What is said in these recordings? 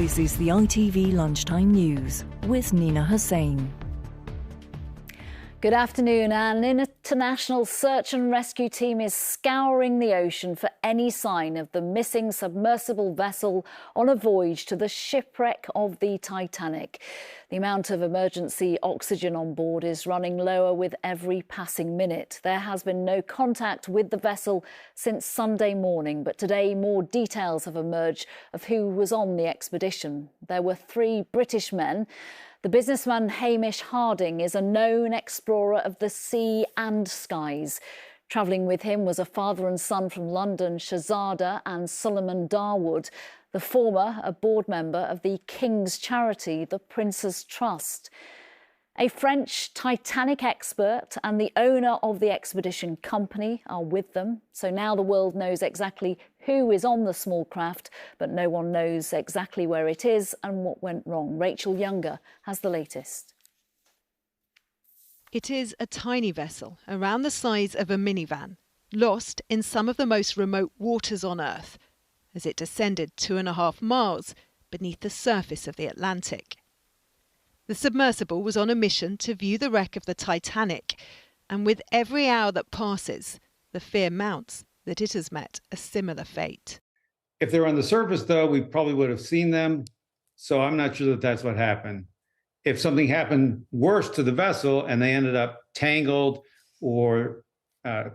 This is the ITV Lunchtime News with Nina Hossain. Good afternoon. An international search and rescue team is scouring the ocean for any sign of the missing submersible vessel on a voyage to the shipwreck of the Titanic. The amount of emergency oxygen on board is running lower with every passing minute. There has been no contact with the vessel since Sunday morning, but today more details have emerged of who was on the expedition. There were 3 British men. The businessman Hamish Harding is a known explorer of the sea and skies. Travelling with him was a father and son from London, Shahzada and Suleiman Darwood, the former a board member of the King's charity, the Prince's Trust. A French Titanic expert and the owner of the expedition company are with them. So now the world knows exactly who is on the small craft, but no one knows exactly where it is and what went wrong. Rachel Younger has the latest. It is a tiny vessel, around the size of a minivan, lost in some of the most remote waters on Earth, as it descended 2.5 miles beneath the surface of the Atlantic. The submersible was on a mission to view the wreck of the Titanic, and with every hour that passes, the fear mounts that it has met a similar fate. If they're on the surface, though, we probably would have seen them, so I'm not sure that that's what happened. If something happened worse to the vessel and they ended up tangled or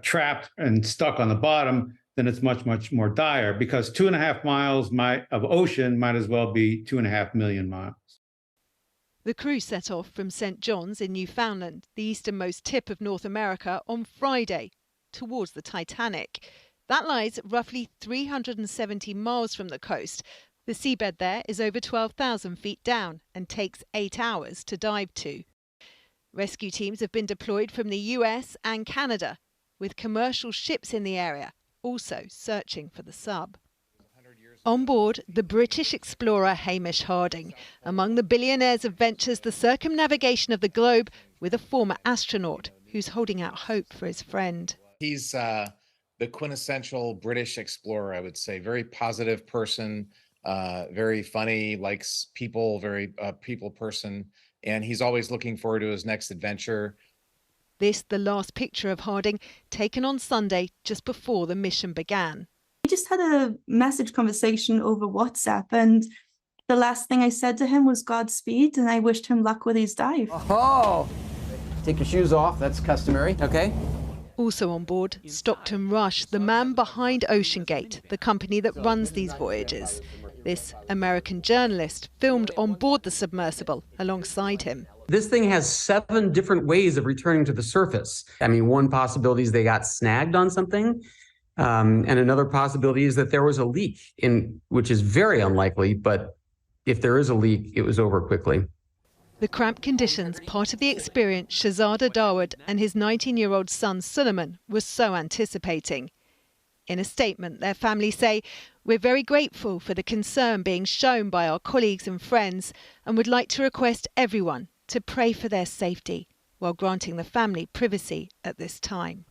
trapped and stuck on the bottom, then it's much, much more dire, because 2.5 miles of ocean might as well be 2.5 million miles. The crew set off from St John's in Newfoundland, the easternmost tip of North America, on Friday, towards the Titanic. That lies roughly 370 miles from the coast. The seabed there is over 12,000 feet down and takes 8 hours to dive to. Rescue teams have been deployed from the US and Canada, with commercial ships in the area, also searching for the sub. On board, the British explorer Hamish Harding, among the billionaires of ventures the circumnavigation of the globe with a former astronaut who's holding out hope for his friend. He's the quintessential British explorer, I would say. Very positive person, very funny, likes people, very people person, and he's always looking forward to his next adventure. This, the last picture of Harding, taken on Sunday just before the mission began. We just had a message conversation over WhatsApp, and the last thing I said to him was Godspeed, and I wished him luck with his dive. Oh, take your shoes off, that's customary, okay? Also on board, Stockton Rush, the man behind OceanGate, the company that runs these voyages. This American journalist filmed on board the submersible alongside him. This thing has 7 different ways of returning to the surface. I mean, one possibility is they got snagged on something. And another possibility is that there was a leak, which is very unlikely, but if there is a leak, it was over quickly. The cramped conditions, part of the experience Shahzada Darwood and his 19-year-old son Suleiman were so anticipating. In a statement, their family say, "We're very grateful for the concern being shown by our colleagues and friends and would like to request everyone to pray for their safety while granting the family privacy at this time."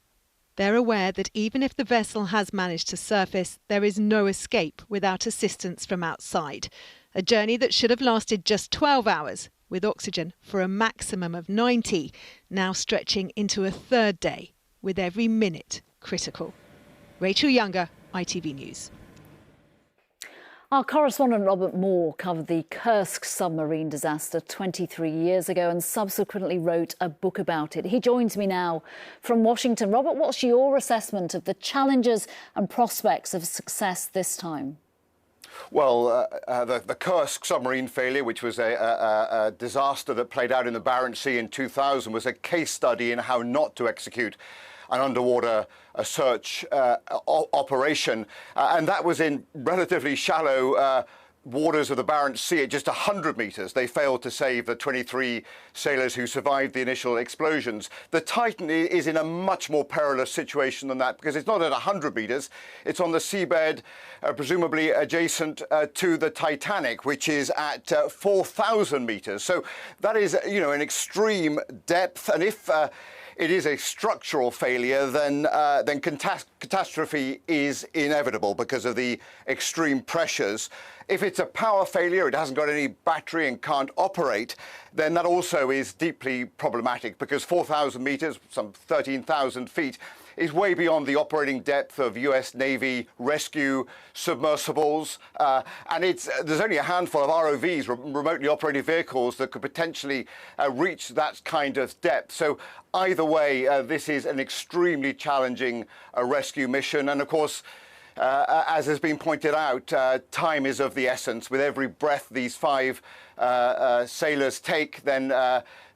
They're aware that even if the vessel has managed to surface, there is no escape without assistance from outside. A journey that should have lasted just 12 hours, with oxygen for a maximum of 90, now stretching into a third day, with every minute critical. Rachel Younger, ITV News. Our correspondent Robert Moore covered the Kursk submarine disaster 23 years ago and subsequently wrote a book about it. He joins me now from Washington. Robert, what's your assessment of the challenges and prospects of success this time? Well, the Kursk submarine failure, which was a disaster that played out in the Barents Sea in 2000, was a case study in how not to execute an underwater search operation. And that was in relatively shallow waters of the Barents Sea at just 100 metres. They failed to save the 23 sailors who survived the initial explosions. The Titan is in a much more perilous situation than that, because it's not at 100 metres. It's on the seabed, presumably adjacent to the Titanic, which is at 4,000 metres. So that is, an extreme depth. And it is a structural failure, then catastrophe is inevitable because of the extreme pressures. If it's a power failure, it hasn't got any battery and can't operate, then that also is deeply problematic because 4,000 meters, some 13,000 feet, is way beyond the operating depth of US Navy rescue submersibles. And there's only a handful of ROVs, remotely operated vehicles, that could potentially reach that kind of depth. So either way, this is an extremely challenging rescue mission. And of course, as has been pointed out, time is of the essence. With every breath these 5 sailors take, then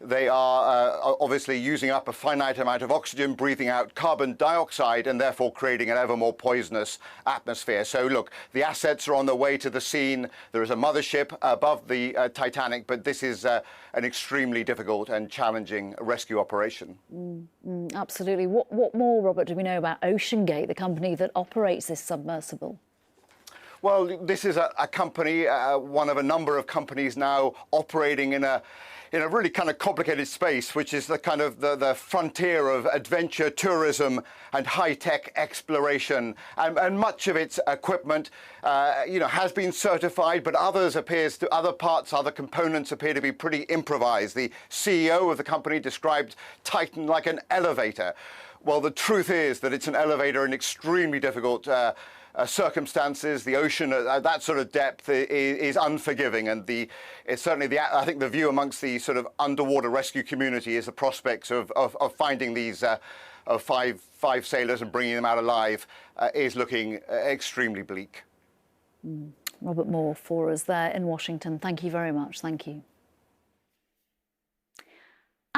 they are obviously using up a finite amount of oxygen, breathing out carbon dioxide, and therefore creating an ever more poisonous atmosphere. So look, the assets are on their way to the scene. There is a mothership above the Titanic, but this is an extremely difficult and challenging rescue operation. Absolutely. What more, Robert, do we know about OceanGate, the company that operates this submersible? Well, this is a company, one of a number of companies now operating in a really kind of complicated space, which is the kind of the frontier of adventure tourism and high-tech exploration. And much of its equipment, has been certified, but other components appear to be pretty improvised. The CEO of the company described Titan like an elevator. Well, the truth is that it's an elevator in extremely difficult circumstances. The ocean at that sort of depth is unforgiving, and it's certainly I think the view amongst the sort of underwater rescue community is the prospects of finding these five sailors and bringing them out alive is looking extremely bleak. Robert Moore for us there in Washington. Thank you very much. Thank you.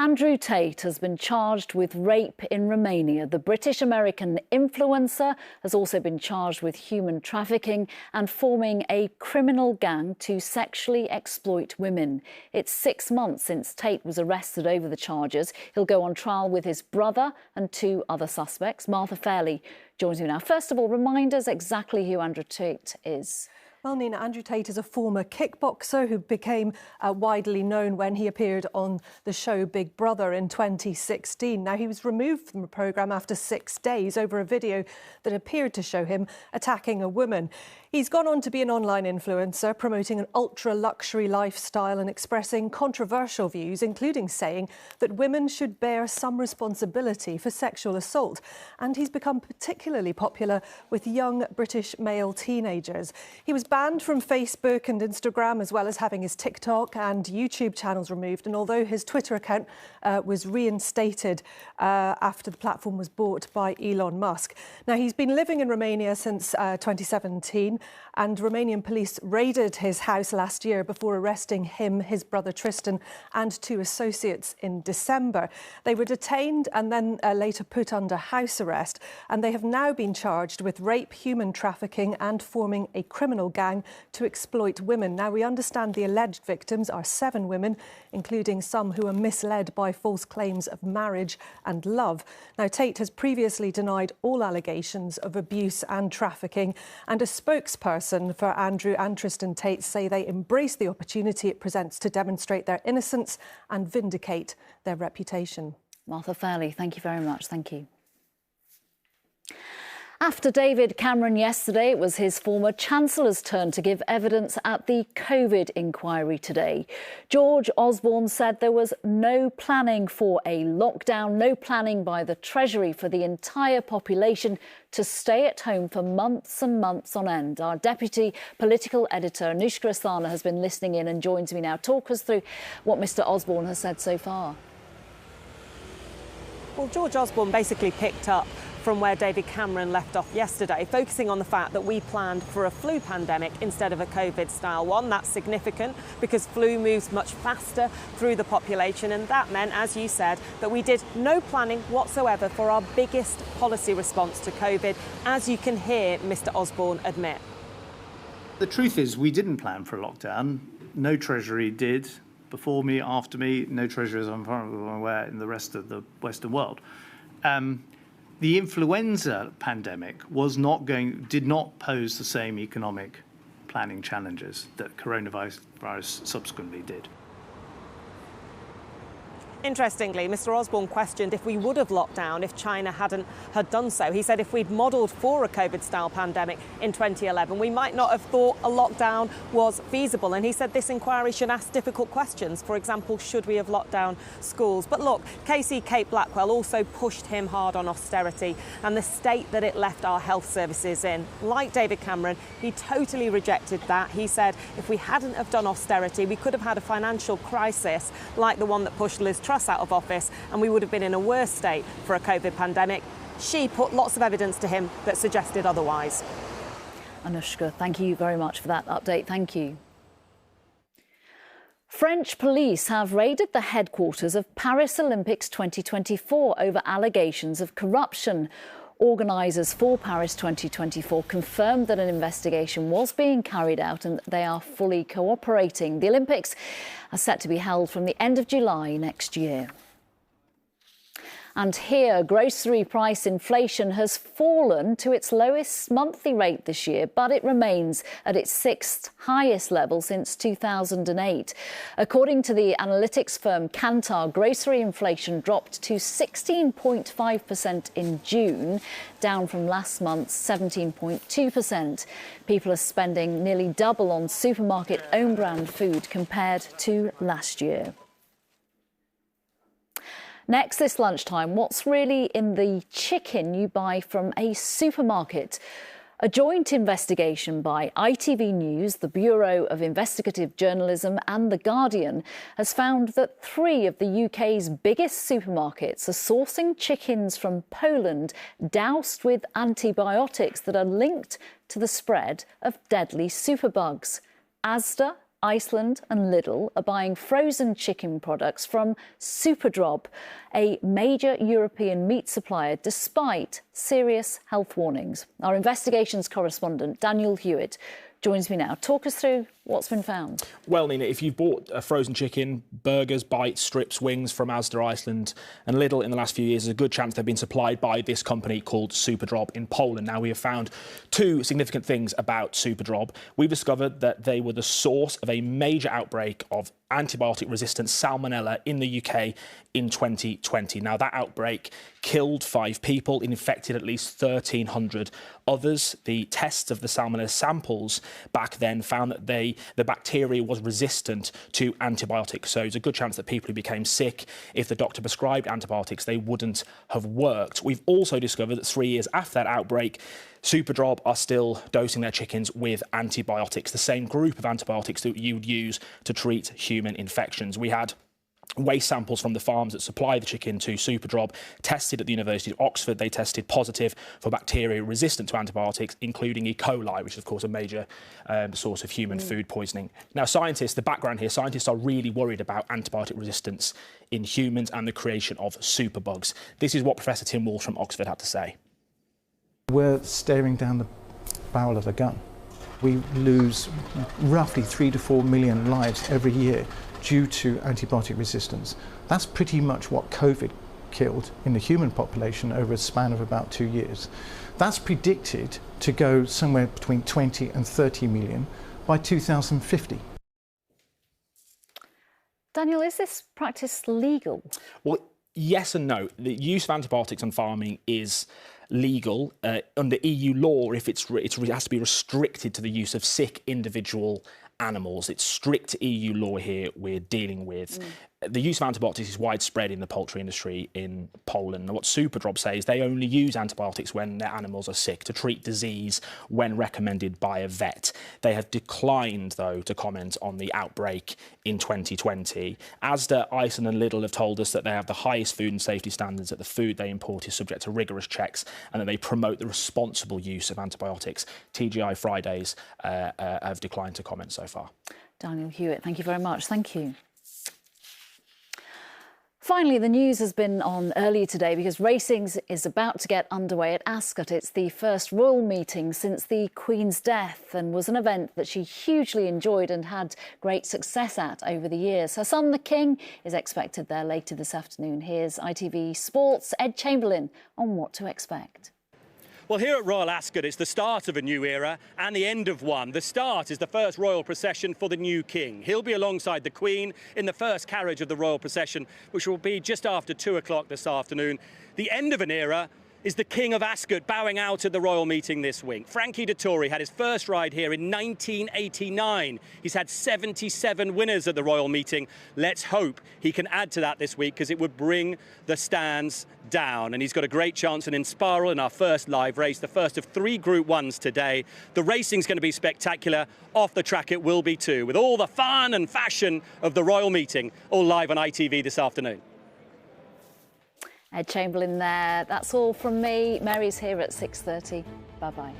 Andrew Tate has been charged with rape in Romania. The British-American influencer has also been charged with human trafficking and forming a criminal gang to sexually exploit women. It's 6 months since Tate was arrested over the charges. He'll go on trial with his brother and 2 other suspects. Martha Fairley joins me now. First of all, remind us exactly who Andrew Tate is. Well, Nina, Andrew Tate is a former kickboxer who became widely known when he appeared on the show Big Brother in 2016. Now, he was removed from the programme after 6 days over a video that appeared to show him attacking a woman. He's gone on to be an online influencer, promoting an ultra-luxury lifestyle and expressing controversial views, including saying that women should bear some responsibility for sexual assault. And he's become particularly popular with young British male teenagers. He was banned from Facebook and Instagram, as well as having his TikTok and YouTube channels removed. And although his Twitter account was reinstated after the platform was bought by Elon Musk. Now, he's been living in Romania since 2017. And Romanian police raided his house last year before arresting him, his brother Tristan, and 2 associates in December. They were detained and then later put under house arrest, and they have now been charged with rape, human trafficking, and forming a criminal gang to exploit women. Now, we understand the alleged victims are 7 women, including some who are misled by false claims of marriage and love. Now, Tate has previously denied all allegations of abuse and trafficking, and a spokesperson for Andrew and Tristan Tate say they embrace the opportunity it presents to demonstrate their innocence and vindicate their reputation. Martha Fairley, thank you very much. Thank you. After David Cameron yesterday, it was his former Chancellor's turn to give evidence at the COVID inquiry today. George Osborne said there was no planning for a lockdown, no planning by the Treasury for the entire population to stay at home for months and months on end. Our deputy political editor, Newscaster, has been listening in and joins me now. Talk us through what Mr Osborne has said so far. Well, George Osborne basically picked up from where David Cameron left off yesterday, focusing on the fact that we planned for a flu pandemic instead of a COVID-style one. That's significant because flu moves much faster through the population, and that meant, as you said, that we did no planning whatsoever for our biggest policy response to COVID, as you can hear Mr Osborne admit. The truth is we didn't plan for a lockdown. No Treasury did. Before me, after me, no Treasury, as I'm aware, in the rest of the Western world. The influenza pandemic did not pose the same economic planning challenges that coronavirus subsequently did. Interestingly, Mr Osborne questioned if we would have locked down if China hadn't had done so. He said if we'd modelled for a COVID-style pandemic in 2011, we might not have thought a lockdown was feasible. And he said this inquiry should ask difficult questions. For example, should we have locked down schools? But look, KC Kate Blackwell also pushed him hard on austerity and the state that it left our health services in. Like David Cameron, he totally rejected that. He said if we hadn't have done austerity, we could have had a financial crisis like the one that pushed Liz Truss out of office, and we would have been in a worse state for a COVID pandemic. She put lots of evidence to him that suggested otherwise. Anushka, thank you very much for that update. Thank you. French police have raided the headquarters of Paris Olympics 2024 over allegations of corruption. Organisers for Paris 2024 confirmed that an investigation was being carried out and they are fully cooperating. The Olympics are set to be held from the end of July next year. And here, grocery price inflation has fallen to its lowest monthly rate this year, but it remains at its sixth highest level since 2008. According to the analytics firm Kantar, grocery inflation dropped to 16.5% in June, down from last month's 17.2%. People are spending nearly double on supermarket own-brand food compared to last year. Next this lunchtime, what's really in the chicken you buy from a supermarket? A joint investigation by ITV News, the Bureau of Investigative Journalism and The Guardian has found that 3 of the UK's biggest supermarkets are sourcing chickens from Poland doused with antibiotics that are linked to the spread of deadly superbugs. Asda, Iceland and Lidl are buying frozen chicken products from Superdrop, a major European meat supplier, despite serious health warnings. Our investigations correspondent, Daniel Hewitt, joins me now. Talk us through what's been found. Well, Nina, if you've bought a frozen chicken, burgers, bites, strips, wings from Asda, Iceland and Lidl in the last few years, there's a good chance they've been supplied by this company called Superdrop in Poland. Now, we have found 2 significant things about Superdrop. We've discovered that they were the source of a major outbreak of antibiotic-resistant salmonella in the UK in 2020. Now, that outbreak killed 5 people and infected at least 1,300 others. The tests of the salmonella samples back then found that the bacteria was resistant to antibiotics. So there's a good chance that people who became sick, if the doctor prescribed antibiotics, they wouldn't have worked. We've also discovered that 3 years after that outbreak, Superdrop are still dosing their chickens with antibiotics, the same group of antibiotics that you would use to treat human infections. We had waste samples from the farms that supply the chicken to Superdrop tested at the University of Oxford. They tested positive for bacteria resistant to antibiotics, including E. coli, which is, of course, a major source of human food poisoning. Now, the background here, scientists are really worried about antibiotic resistance in humans and the creation of superbugs. This is what Professor Tim Walsh from Oxford had to say. We're staring down the barrel of a gun. We lose roughly 3 to 4 million lives every year due to antibiotic resistance. That's pretty much what COVID killed in the human population over a span of about 2 years. That's predicted to go somewhere between 20 and 30 million by 2050. Daniel, is this practice legal? Well, yes and no. The use of antibiotics on farming is legal under EU law if it has to be restricted to the use of sick individual animals. It's strict EU law here we're dealing with. The use of antibiotics is widespread in the poultry industry in Poland. And what Superdrop says, they only use antibiotics when their animals are sick to treat disease when recommended by a vet. They have declined, though, to comment on the outbreak in 2020. Asda, Iceland and Lidl have told us that they have the highest food and safety standards, that the food they import is subject to rigorous checks and that they promote the responsible use of antibiotics. TGI Fridays have declined to comment so far. Daniel Hewitt, thank you very much. Thank you. Finally, the news has been on earlier today because racing is about to get underway at Ascot. It's the first royal meeting since the Queen's death and was an event that she hugely enjoyed and had great success at over the years. Her son, the King, is expected there later this afternoon. Here's ITV Sports' Ed Chamberlain on what to expect. Well, here at Royal Ascot, it's the start of a new era and the end of one. The start is the first royal procession for the new king. He'll be alongside the Queen in the first carriage of the royal procession, which will be just after 2 o'clock this afternoon. The end of an era is the King of Ascot bowing out at the royal meeting this week. Frankie Dettori had his first ride here in 1989. He's had 77 winners at the royal meeting. Let's hope he can add to that this week, because it would bring the stands down. And he's got a great chance in Inspiral in our first live race, the first of 3 Group 1s today. The racing's going to be spectacular. Off the track it will be too, with all the fun and fashion of the royal meeting, all live on ITV this afternoon. Ed Chamberlain there. That's all from me. Mary's here at 6:30. Bye-bye.